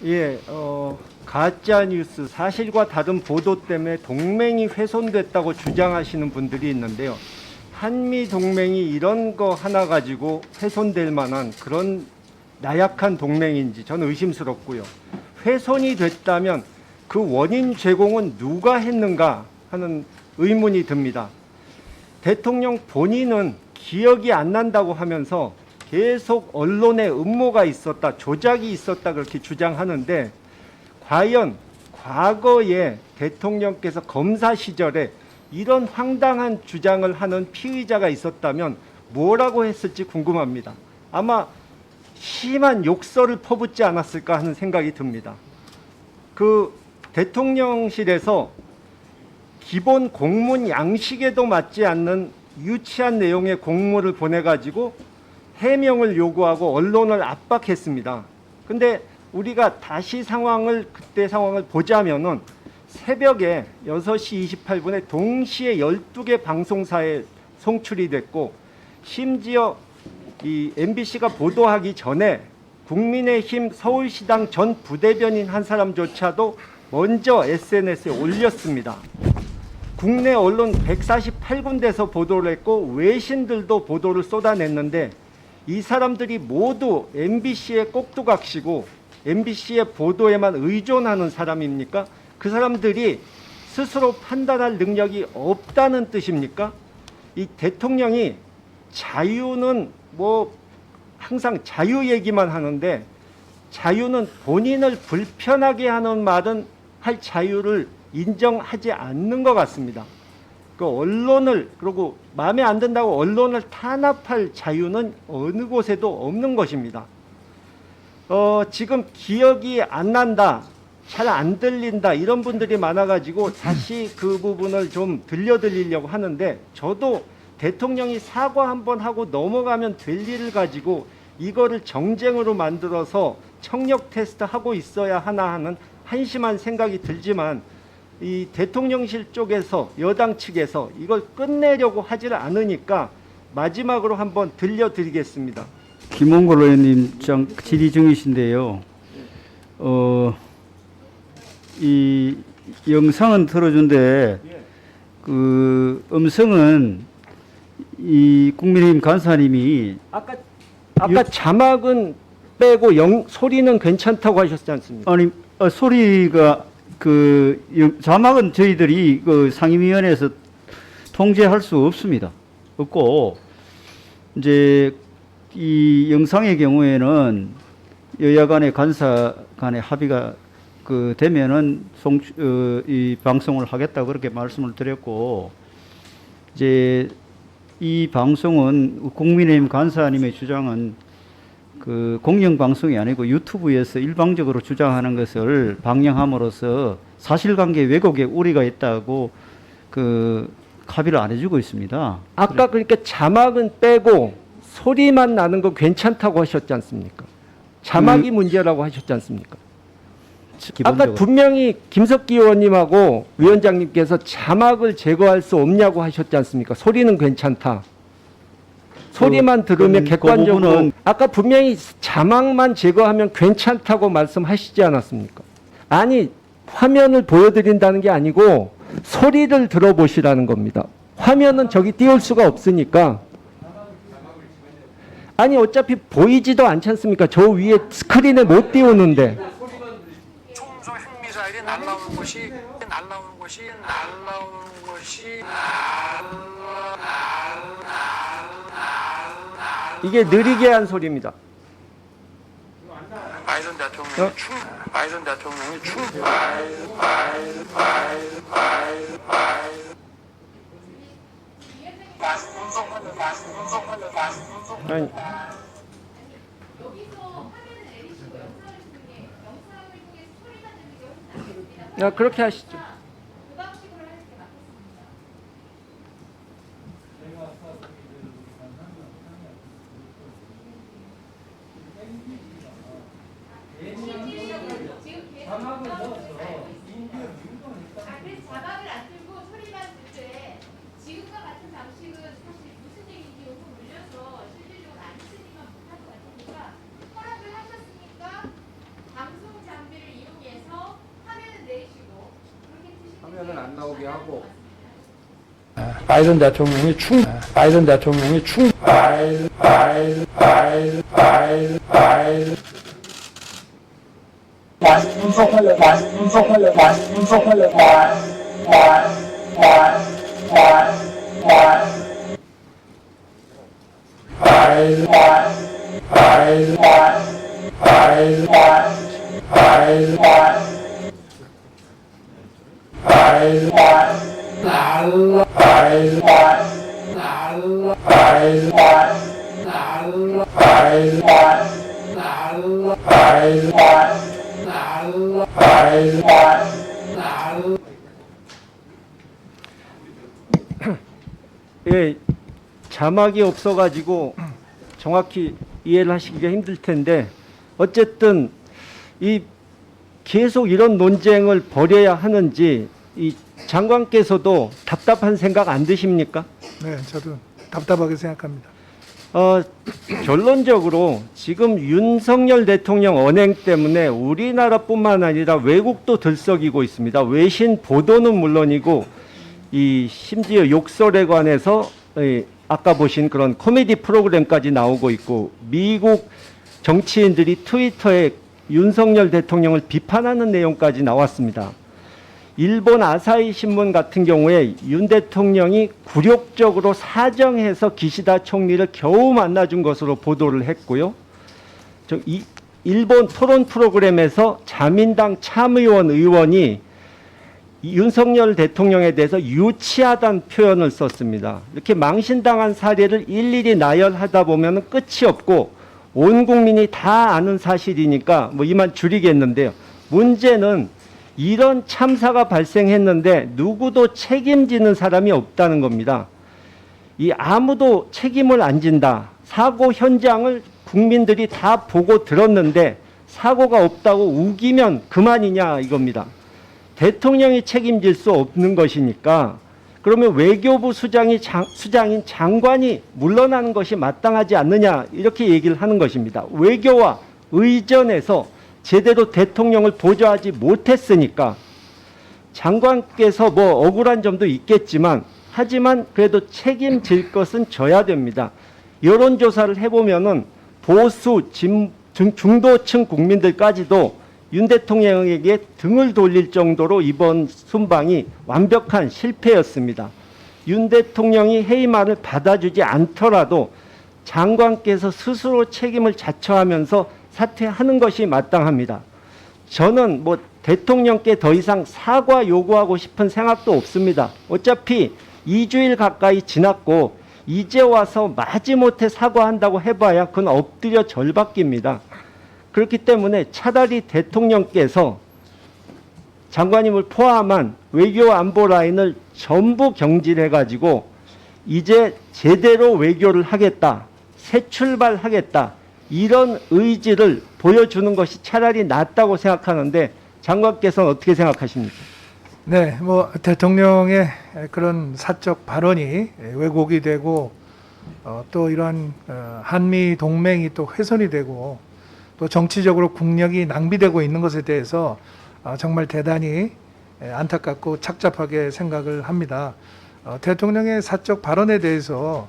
예, 가짜 뉴스, 사실과 다른 보도 때문에 동맹이 훼손됐다고 주장하시는 분들이 있는데요. 한미 동맹이 이런 거 하나 가지고 훼손될 만한 그런 나약한 동맹인지 저는 의심스럽고요. 훼손이 됐다면 그 원인 제공은 누가 했는가 하는 의문이 듭니다. 대통령 본인은 기억이 안 난다고 하면서 계속 언론에 음모가 있었다, 조작이 있었다 그렇게 주장하는데, 과연 과거에 대통령께서 검사 시절에 이런 황당한 주장을 하는 피의자가 있었다면 뭐라고 했을지 궁금합니다. 아마 심한 욕설을 퍼붓지 않았을까 하는 생각이 듭니다. 그 대통령실에서 기본 공문 양식에도 맞지 않는 유치한 내용의 공문을 보내가지고 해명을 요구하고 언론을 압박했습니다. 근데 우리가 다시 그때 상황을 보자면은 새벽에 6시 28분에 동시에 12개 방송사에 송출이 됐고, 심지어 이 MBC가 보도하기 전에 국민의힘 서울시당 전 부대변인 한 사람조차도 먼저 SNS에 올렸습니다. 국내 언론 148군데에서 보도를 했고 외신들도 보도를 쏟아냈는데, 이 사람들이 모두 MBC의 꼭두각시고 MBC의 보도에만 의존하는 사람입니까? 그 사람들이 스스로 판단할 능력이 없다는 뜻입니까? 이 대통령이 자유는 항상 자유 얘기만 하는데, 자유는 본인을 불편하게 하는 말은 할 자유를 인정하지 않는 것 같습니다. 그 언론을, 그리고 마음에 안 든다고 언론을 탄압할 자유는 어느 곳에도 없는 것입니다. 지금 기억이 안 난다, 잘 안 들린다 이런 분들이 많아가지고 다시 그 부분을 좀 들려드리려고 하는데, 저도 대통령이 사과 한번 하고 넘어가면 될 일을 가지고 이거를 정쟁으로 만들어서 청력 테스트 하고 있어야 하나 하는 한심한 생각이 들지만, 이 대통령실 쪽에서, 여당 측에서 이걸 끝내려고 하질 않으니까 마지막으로 한번 들려드리겠습니다. 김홍걸 의원님 질의 중이신데요. 이 영상은 틀어준데 그 음성은 이 국민의힘 간사님이 아까 자막은 빼고 소리는 괜찮다고 하셨지 않습니까? 아니 소리가 자막은 저희들이 그 상임위원회에서 통제할 수 없고, 이제 이 영상의 경우에는 여야 간의 간사 간의 합의가 되면은 이 방송을 하겠다 그렇게 말씀을 드렸고, 이제 이 방송은 국민의힘 간사님의 주장은 공영방송이 아니고 유튜브에서 일방적으로 주장하는 것을 방영함으로써 사실관계 왜곡에 우려가 있다고 합의를 안 해주고 있습니다. 아까 그러니까 자막은 빼고 소리만 나는 거 괜찮다고 하셨지 않습니까? 자막이 문제라고 하셨지 않습니까? 기본적으로. 아까 분명히 김석기 의원님하고 위원장님께서 자막을 제거할 수 없냐고 하셨지 않습니까? 소리는 괜찮다. 소리만 들으면 객관적으로, 아까 분명히 자막만 제거하면 괜찮다고 말씀하시지 않았습니까? 아니, 화면을 보여드린다는 게 아니고 소리를 들어보시라는 겁니다. 화면은 저기 띄울 수가 없으니까. 아니, 어차피 보이지도 않지 않습니까? 저 위에 스크린에 못 띄우는데. 총소 핵미사일이 날라오는 것이 이게 느리게 한 소리입니다. 바이든 대통령이 아니, 그렇게 하시죠. 그래서 자막을 안 틀고 소리만 듣되 지금과 같은 방식은 사실 무슨 얘기인지 요금 올려서 실질적으로 안 쓰니까 못할 것 같으니까 허락을 하셨으니까 방송 장비 발언을 안 나오게 하고 바이든 대통령이 예, 자막이 없어가지고 정확히 이해를 하시기가 힘들 텐데 어쨌든 이 계속 이런 논쟁을 벌여야 하는지 이 장관께서도 답답한 생각 안 드십니까? 네, 저도 답답하게 생각합니다. 결론적으로 지금 윤석열 대통령 언행 때문에 우리나라뿐만 아니라 외국도 들썩이고 있습니다. 외신 보도는 물론이고 이 심지어 욕설에 관해서 아까 보신 그런 코미디 프로그램까지 나오고 있고 미국 정치인들이 트위터에 윤석열 대통령을 비판하는 내용까지 나왔습니다. 일본 아사히 신문 같은 경우에 윤 대통령이 굴욕적으로 사정해서 기시다 총리를 겨우 만나준 것으로 보도를 했고요. 일본 토론 프로그램에서 자민당 참의원 의원이 윤석열 대통령에 대해서 유치하다는 표현을 썼습니다. 이렇게 망신당한 사례를 일일이 나열하다 보면 끝이 없고 온 국민이 다 아는 사실이니까 뭐 이만 줄이겠는데요. 문제는 이런 참사가 발생했는데 누구도 책임지는 사람이 없다는 겁니다. 이 아무도 책임을 안 진다. 사고 현장을 국민들이 다 보고 들었는데 사고가 없다고 우기면 그만이냐 이겁니다. 대통령이 책임질 수 없는 것이니까 그러면 외교부 수장인 장관이 물러나는 것이 마땅하지 않느냐 이렇게 얘기를 하는 것입니다. 외교와 의전에서 제대로 대통령을 보좌하지 못했으니까 장관께서 뭐 억울한 점도 있겠지만 하지만 그래도 책임질 것은 져야 됩니다. 여론조사를 해보면은 보수 중도층 국민들까지도 윤 대통령에게 등을 돌릴 정도로 이번 순방이 완벽한 실패였습니다. 윤 대통령이 해임안을 받아주지 않더라도 장관께서 스스로 책임을 자처하면서 사퇴하는 것이 마땅합니다. 저는 뭐 대통령께 더 이상 사과 요구하고 싶은 생각도 없습니다. 어차피 2주일 가까이 지났고 이제 와서 마지못해 사과한다고 해봐야 그건 엎드려 절받기입니다. 그렇기 때문에 차라리 대통령께서 장관님을 포함한 외교 안보 라인을 전부 경질해가지고 이제 제대로 외교를 하겠다, 새 출발하겠다 이런 의지를 보여주는 것이 차라리 낫다고 생각하는데 장관께서는 어떻게 생각하십니까? 네, 뭐 대통령의 그런 사적 발언이 왜곡이 되고 또 이러한 한미 동맹이 또 훼손이 되고 또 정치적으로 국력이 낭비되고 있는 것에 대해서 정말 대단히 안타깝고 착잡하게 생각을 합니다. 대통령의 사적 발언에 대해서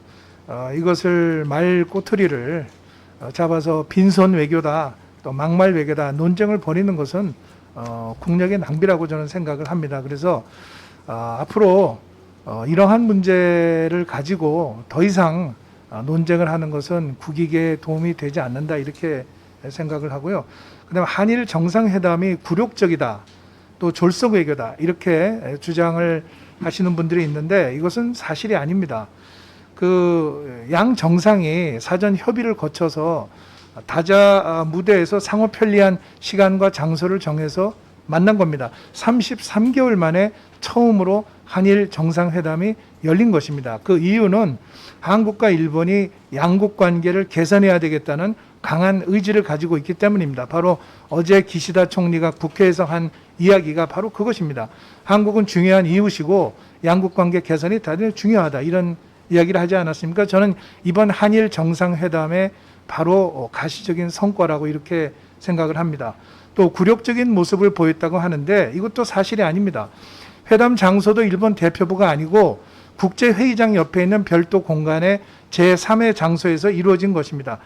이것을 말 꼬투리를 잡아서 빈손 외교다, 또 막말 외교다 논쟁을 벌이는 것은 국력의 낭비라고 저는 생각을 합니다. 그래서 앞으로 이러한 문제를 가지고 더 이상 논쟁을 하는 것은 국익에 도움이 되지 않는다 이렇게 생각을 하고요. 그다음에 한일 정상회담이 굴욕적이다, 또 졸속 외교다 이렇게 주장을 하시는 분들이 있는데 이것은 사실이 아닙니다. 그 양 정상이 사전 협의를 거쳐서 다자 무대에서 상호 편리한 시간과 장소를 정해서 만난 겁니다. 33개월 만에 처음으로 한일 정상회담이 열린 것입니다. 그 이유는 한국과 일본이 양국 관계를 개선해야 되겠다는 강한 의지를 가지고 있기 때문입니다. 바로 어제 기시다 총리가 국회에서 한 이야기가 바로 그것입니다. 한국은 중요한 이웃이고 양국 관계 개선이 대단히 중요하다 이런 이야기를 하지 않았습니까? 저는 이번 한일 정상회담의 바로 가시적인 성과라고 이렇게 생각을 합니다. 또 굴욕적인 모습을 보였다고 하는데 이것도 사실이 아닙니다. 회담 장소도 일본 대표부가 아니고 국제회의장 옆에 있는 별도 공간의 제3의 장소에서 이루어진 것입니다.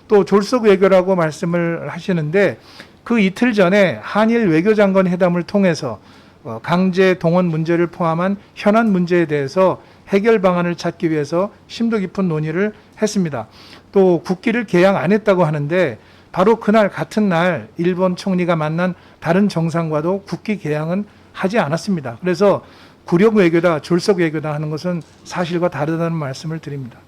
또 졸속 외교라고 말씀을 하시는데 그 이틀 전에 한일 외교장관 회담을 통해서 강제 동원 문제를 포함한 현안 문제에 대해서 해결 방안을 찾기 위해서 심도 깊은 논의를 했습니다. 또 국기를 개양 안 했다고 하는데 바로 그날 같은 날 일본 총리가 만난 다른 정상과도 국기 개양은 하지 않았습니다. 그래서 굴욕 외교다, 졸속 외교다 하는 것은 사실과 다르다는 말씀을 드립니다.